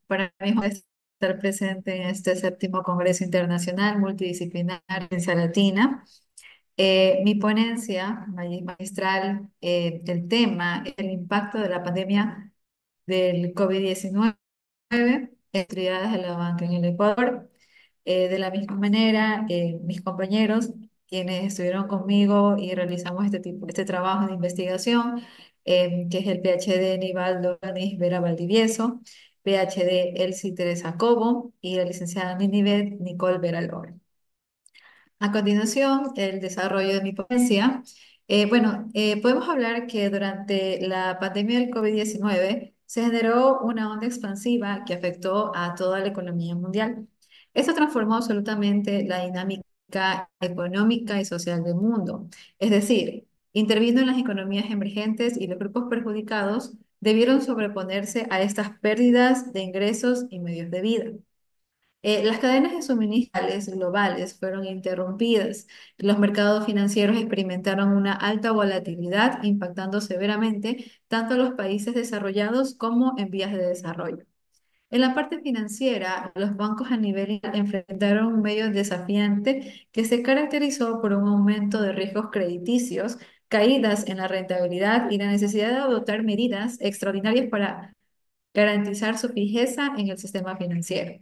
Para mí es un honor estar presente en este séptimo Congreso Internacional Multidisciplinar de Ciencia Latina. Mi ponencia magistral del tema es el impacto de la pandemia del COVID-19 en actividades de la banca en el Ecuador. De la misma manera, mis compañeros, quienes estuvieron conmigo y realizamos este trabajo de investigación, que es el PhD Nivaldo Ganis Vera Valdivieso, PhD Elsie Teresa Cobo y la licenciada Ninivet Nicole Vera Lora. A continuación, el desarrollo de mi ponencia. Podemos hablar que durante la pandemia del COVID-19 se generó una onda expansiva que afectó a toda la economía mundial. Esto transformó absolutamente la dinámica económica y social del mundo. Es decir, intervino en las economías emergentes y los grupos perjudicados debieron sobreponerse a estas pérdidas de ingresos y medios de vida. Las cadenas de suministros globales fueron interrumpidas. Los mercados financieros experimentaron una alta volatilidad, impactando severamente tanto a los países desarrollados como en vías de desarrollo. En la parte financiera, los bancos a nivel enfrentaron un medio desafiante que se caracterizó por un aumento de riesgos crediticios, caídas en la rentabilidad y la necesidad de adoptar medidas extraordinarias para garantizar su fijeza en el sistema financiero.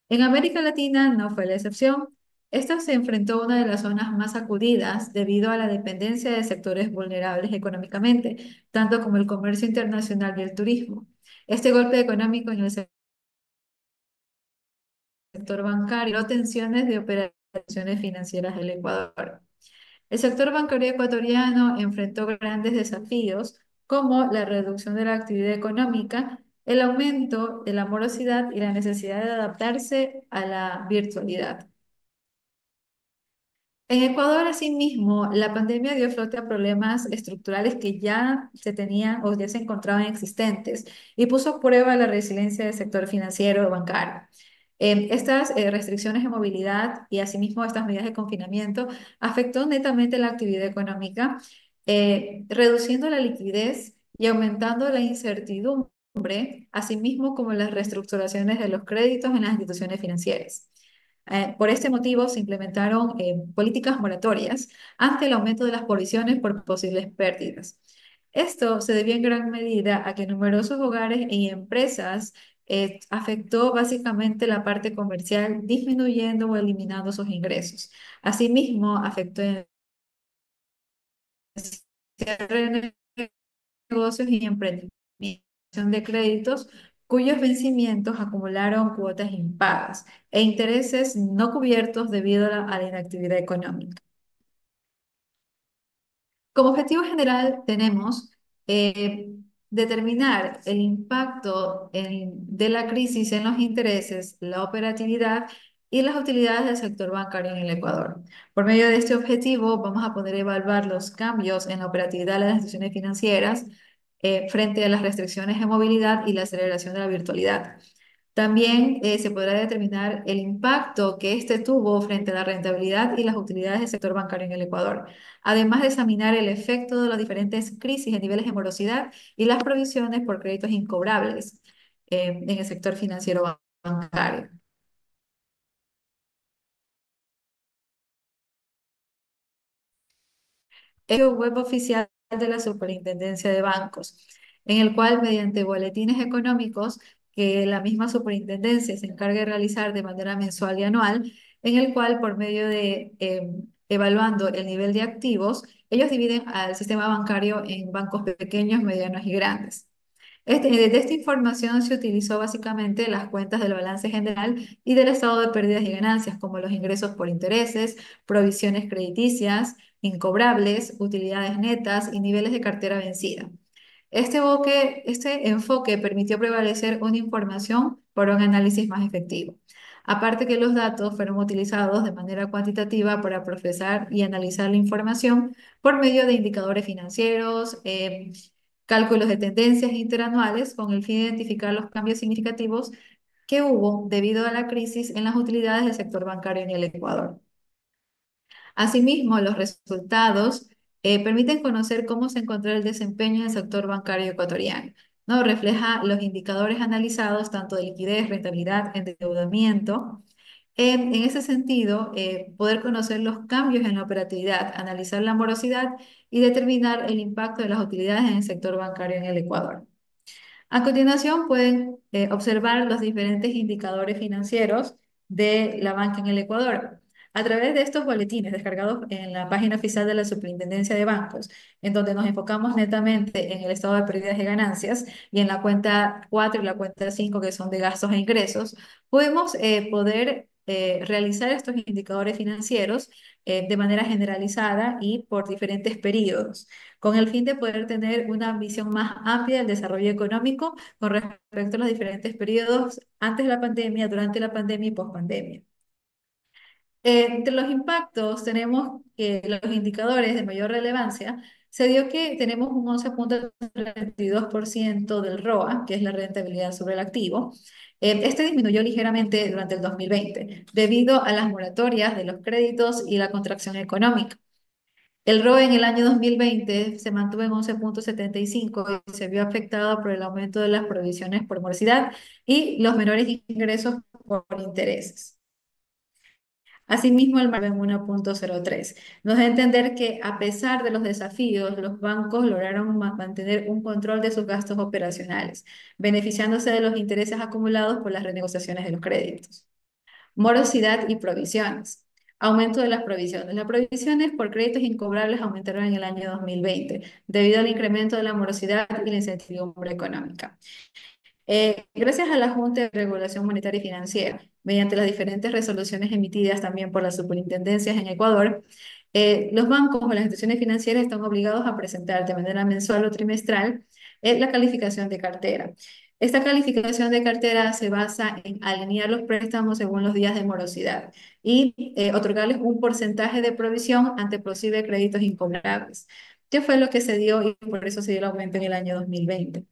En América Latina no fue la excepción. Esta se enfrentó a una de las zonas más sacudidas debido a la dependencia de sectores vulnerables económicamente, tanto como el comercio internacional y el turismo. Este golpe económico en el sector bancario generó tensiones de operaciones financieras del Ecuador. El sector bancario ecuatoriano enfrentó grandes desafíos como la reducción de la actividad económica, el aumento de la morosidad y la necesidad de adaptarse a la virtualidad. En Ecuador, asimismo, la pandemia dio flote a problemas estructurales que ya se tenían o ya se encontraban existentes y puso a prueba la resiliencia del sector financiero bancario. Estas restricciones de movilidad y asimismo estas medidas de confinamiento afectó netamente la actividad económica, reduciendo la liquidez y aumentando la incertidumbre, asimismo como las reestructuraciones de los créditos en las instituciones financieras. Por este motivo, se implementaron políticas moratorias ante el aumento de las provisiones por posibles pérdidas. Esto se debió en gran medida a que numerosos hogares y empresas afectó básicamente la parte comercial, disminuyendo o eliminando sus ingresos. Asimismo, afectó el cierre de negocios y emprendimiento de créditos cuyos vencimientos acumularon cuotas impagas e intereses no cubiertos debido a la inactividad económica. Como objetivo general tenemos eh, determinar el impacto de la crisis en los intereses, la operatividad y las utilidades del sector bancario en el Ecuador. Por medio de este objetivo vamos a poder evaluar los cambios en la operatividad de las instituciones financieras frente a las restricciones de movilidad y la aceleración de la virtualidad. También se podrá determinar el impacto que este tuvo frente a la rentabilidad y las utilidades del sector bancario en el Ecuador, además de examinar el efecto de las diferentes crisis en niveles de morosidad y las provisiones por créditos incobrables en el sector financiero bancario. El web oficial de la Superintendencia de Bancos, en el cual mediante boletines económicos que la misma superintendencia se encarga de realizar de manera mensual y anual, en el cual por medio de evaluando el nivel de activos, ellos dividen al sistema bancario en bancos pequeños, medianos y grandes. De esta información se utilizó básicamente las cuentas del balance general y del estado de pérdidas y ganancias, como los ingresos por intereses, provisiones crediticias, incobrables, utilidades netas y niveles de cartera vencida. Este enfoque permitió prevalecer una información por un análisis más efectivo. Aparte que los datos fueron utilizados de manera cuantitativa para procesar y analizar la información por medio de indicadores financieros, cálculos de tendencias interanuales con el fin de identificar los cambios significativos que hubo debido a la crisis en las utilidades del sector bancario en el Ecuador. Asimismo, los resultados permiten conocer cómo se encontró el desempeño del sector bancario ecuatoriano. ¿no? Refleja los indicadores analizados, tanto de liquidez, rentabilidad, endeudamiento. En ese sentido, poder conocer los cambios en la operatividad, analizar la morosidad y determinar el impacto de las utilidades en el sector bancario en el Ecuador. A continuación, pueden observar los diferentes indicadores financieros de la banca en el Ecuador. A través de estos boletines descargados en la página oficial de la Superintendencia de Bancos, en donde nos enfocamos netamente en el estado de pérdidas y ganancias y en la cuenta 4 y la cuenta 5 que son de gastos e ingresos, podemos poder realizar estos indicadores financieros de manera generalizada y por diferentes periodos con el fin de poder tener una visión más amplia del desarrollo económico con respecto a los diferentes periodos antes de la pandemia, durante la pandemia y pospandemia. Entre los impactos tenemos que los indicadores de mayor relevancia se dio que tenemos un 11,32% del ROA, que es la rentabilidad sobre el activo. Este disminuyó ligeramente durante el 2020 debido a las moratorias de los créditos y la contracción económica. El ROE en el año 2020 se mantuvo en 11,75 y se vio afectado por el aumento de las provisiones por morosidad y los menores ingresos por intereses. Asimismo, el margen en 1,03. Nos da a entender que a pesar de los desafíos, los bancos lograron mantener un control de sus gastos operacionales, beneficiándose de los intereses acumulados por las renegociaciones de los créditos. Morosidad y provisiones. Aumento de las provisiones. Las provisiones por créditos incobrables aumentaron en el año 2020 debido al incremento de la morosidad y la incertidumbre económica. Gracias a la Junta de Regulación Monetaria y Financiera, mediante las diferentes resoluciones emitidas también por las superintendencias en Ecuador, los bancos o las instituciones financieras están obligados a presentar de manera mensual o trimestral la calificación de cartera. Esta calificación de cartera se basa en alinear los préstamos según los días de morosidad y otorgarles un porcentaje de provisión ante posibles créditos incobrables, que fue lo que se dio y por eso se dio el aumento en el año 2020.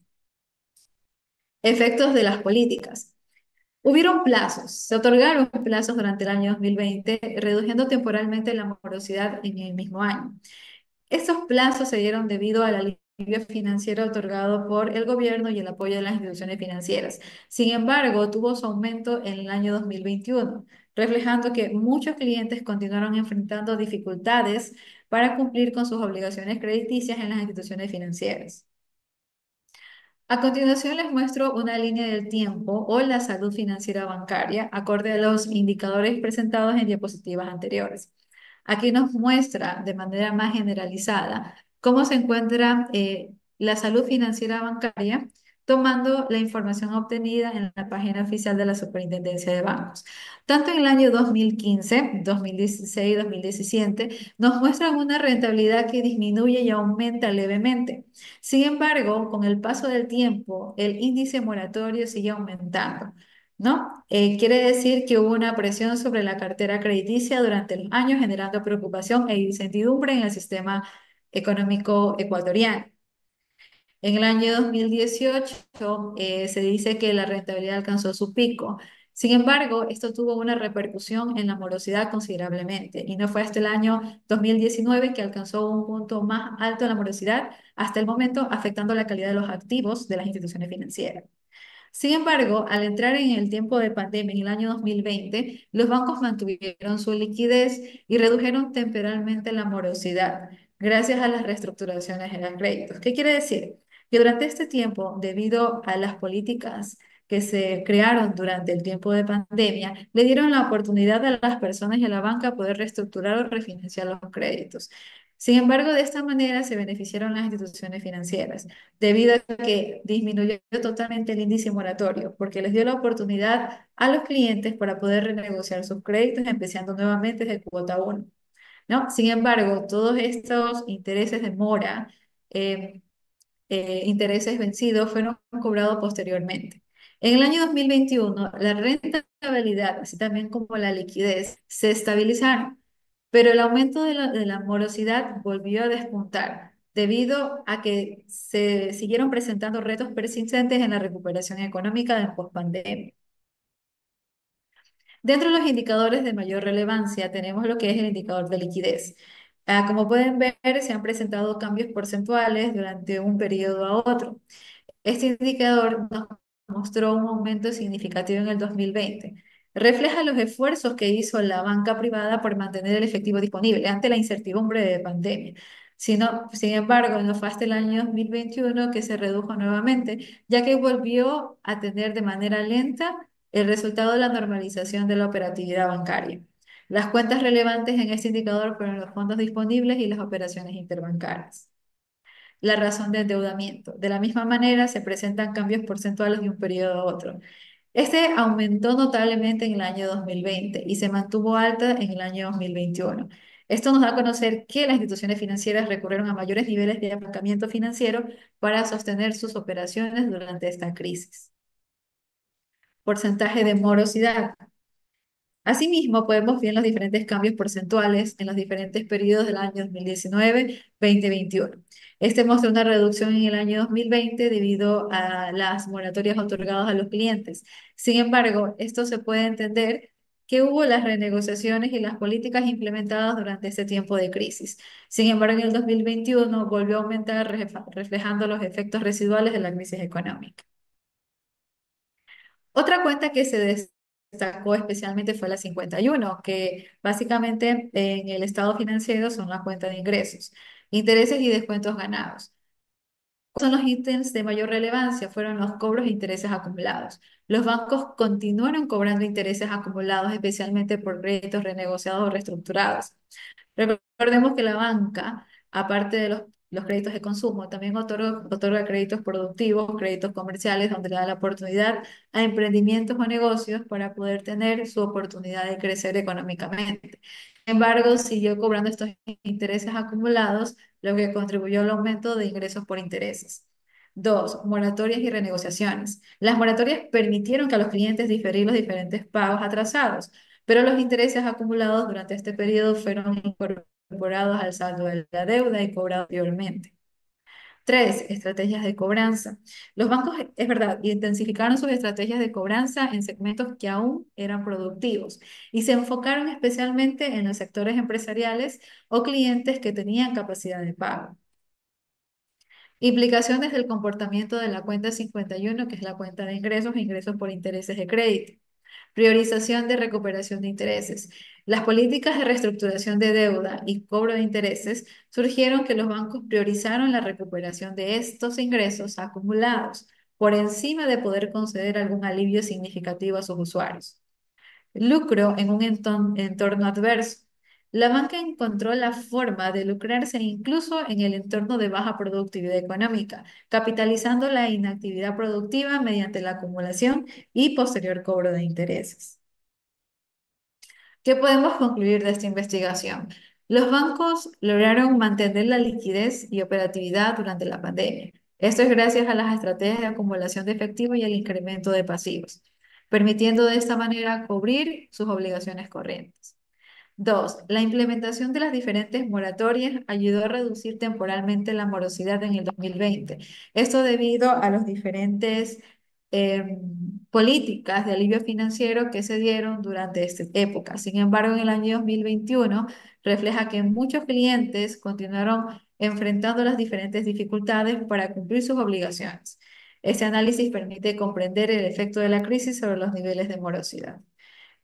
Efectos de las políticas. Hubieron plazos, se otorgaron plazos durante el año 2020, reduciendo temporalmente la morosidad en el mismo año. Estos plazos se dieron debido al alivio financiero otorgado por el gobierno y el apoyo de las instituciones financieras. Sin embargo, tuvo su aumento en el año 2021, reflejando que muchos clientes continuaron enfrentando dificultades para cumplir con sus obligaciones crediticias en las instituciones financieras. A continuación les muestro una línea del tiempo o la salud financiera bancaria acorde a los indicadores presentados en diapositivas anteriores. Aquí nos muestra de manera más generalizada cómo se encuentra la salud financiera bancaria tomando la información obtenida en la página oficial de la Superintendencia de Bancos. Tanto en el año 2015, 2016, 2017, nos muestran una rentabilidad que disminuye y aumenta levemente. Sin embargo, con el paso del tiempo, el índice moratorio sigue aumentando, ¿no? Quiere decir que hubo una presión sobre la cartera crediticia durante los años, generando preocupación e incertidumbre en el sistema económico ecuatoriano. En el año 2018 se dice que la rentabilidad alcanzó su pico. Sin embargo, esto tuvo una repercusión en la morosidad considerablemente y no fue hasta el año 2019 que alcanzó un punto más alto en la morosidad hasta el momento, afectando la calidad de los activos de las instituciones financieras. Sin embargo, al entrar en el tiempo de pandemia en el año 2020, los bancos mantuvieron su liquidez y redujeron temporalmente la morosidad gracias a las reestructuraciones de los créditos. ¿Qué quiere decir? Que durante este tiempo, debido a las políticas que se crearon durante el tiempo de pandemia, le dieron la oportunidad a las personas y a la banca poder reestructurar o refinanciar los créditos. Sin embargo, de esta manera se beneficiaron las instituciones financieras debido a que disminuyó totalmente el índice moratorio, porque les dio la oportunidad a los clientes para poder renegociar sus créditos, empezando nuevamente desde cuota 1, ¿no? Sin embargo, todos estos intereses de mora, eh, intereses vencidos, fueron cobrados posteriormente. En el año 2021, la rentabilidad, así también como la liquidez, se estabilizaron, pero el aumento de la morosidad volvió a despuntar debido a que se siguieron presentando retos persistentes en la recuperación económica de pospandemia. Dentro de los indicadores de mayor relevancia tenemos lo que es el indicador de liquidez. Como pueden ver, se han presentado cambios porcentuales durante un periodo a otro. Este indicador nos mostró un aumento significativo en el 2020. Refleja los esfuerzos que hizo la banca privada por mantener el efectivo disponible ante la incertidumbre de pandemia. Sin embargo, no fue hasta el año 2021 que se redujo nuevamente, ya que volvió a tener de manera lenta el resultado de la normalización de la operatividad bancaria. Las cuentas relevantes en este indicador fueron los fondos disponibles y las operaciones interbancarias. La razón de endeudamiento. De la misma manera, se presentan cambios porcentuales de un periodo a otro. Este aumentó notablemente en el año 2020 y se mantuvo alta en el año 2021. Esto nos da a conocer que las instituciones financieras recurrieron a mayores niveles de apalancamiento financiero para sostener sus operaciones durante esta crisis. Porcentaje de morosidad. Asimismo, podemos ver los diferentes cambios porcentuales en los diferentes periodos del año 2019-2021. Este muestra una reducción en el año 2020 debido a las moratorias otorgadas a los clientes. Sin embargo, esto se puede entender que hubo las renegociaciones y las políticas implementadas durante este tiempo de crisis. Sin embargo, en el 2021 volvió a aumentar reflejando los efectos residuales de la crisis económica. Otra cuenta que se destacó especialmente fue la 51, que básicamente en el estado financiero son la cuenta de ingresos, intereses y descuentos ganados. Son los ítems de mayor relevancia, fueron los cobros e intereses acumulados. Los bancos continuaron cobrando intereses acumulados, especialmente por créditos renegociados o reestructurados. Recordemos que la banca, aparte de los créditos de consumo, también otorga créditos productivos, créditos comerciales, donde le da la oportunidad a emprendimientos o negocios para poder tener su oportunidad de crecer económicamente. Sin embargo, siguió cobrando estos intereses acumulados, lo que contribuyó al aumento de ingresos por intereses. Dos, moratorias y renegociaciones. Las moratorias permitieron que a los clientes diferir los diferentes pagos atrasados, pero los intereses acumulados durante este periodo fueron incorporados al saldo de la deuda y cobrados anteriormente. Tres, estrategias de cobranza. Los bancos, es verdad, intensificaron sus estrategias de cobranza en segmentos que aún eran productivos y se enfocaron especialmente en los sectores empresariales o clientes que tenían capacidad de pago. Implicaciones del comportamiento de la cuenta 51, que es la cuenta de ingresos e ingresos por intereses de crédito. Priorización de recuperación de intereses. Las políticas de reestructuración de deuda y cobro de intereses surgieron que los bancos priorizaron la recuperación de estos ingresos acumulados por encima de poder conceder algún alivio significativo a sus usuarios. Lucro en un entorno adverso. La banca encontró la forma de lucrarse incluso en el entorno de baja productividad económica, capitalizando la inactividad productiva mediante la acumulación y posterior cobro de intereses. ¿Qué podemos concluir de esta investigación? Los bancos lograron mantener la liquidez y operatividad durante la pandemia. Esto es gracias a las estrategias de acumulación de efectivo y el incremento de pasivos, permitiendo de esta manera cubrir sus obligaciones corrientes. Dos, la implementación de las diferentes moratorias ayudó a reducir temporalmente la morosidad en el 2020. Esto debido a las diferentes políticas de alivio financiero que se dieron durante esta época. Sin embargo, en el año 2021 refleja que muchos clientes continuaron enfrentando las diferentes dificultades para cumplir sus obligaciones. Este análisis permite comprender el efecto de la crisis sobre los niveles de morosidad.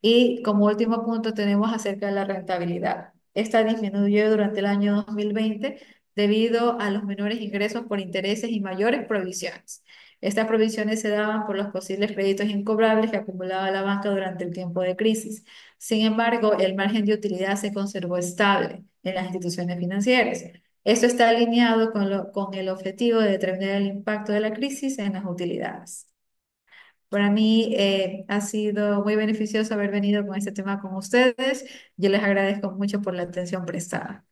Y como último punto tenemos acerca de la rentabilidad. Esta disminuyó durante el año 2020 debido a los menores ingresos por intereses y mayores provisiones. Estas provisiones se daban por los posibles créditos incobrables que acumulaba la banca durante el tiempo de crisis. Sin embargo, el margen de utilidad se conservó estable en las instituciones financieras. Esto está alineado con el objetivo de determinar el impacto de la crisis en las utilidades. Para mí ha sido muy beneficioso haber venido con este tema con ustedes. Yo les agradezco mucho por la atención prestada.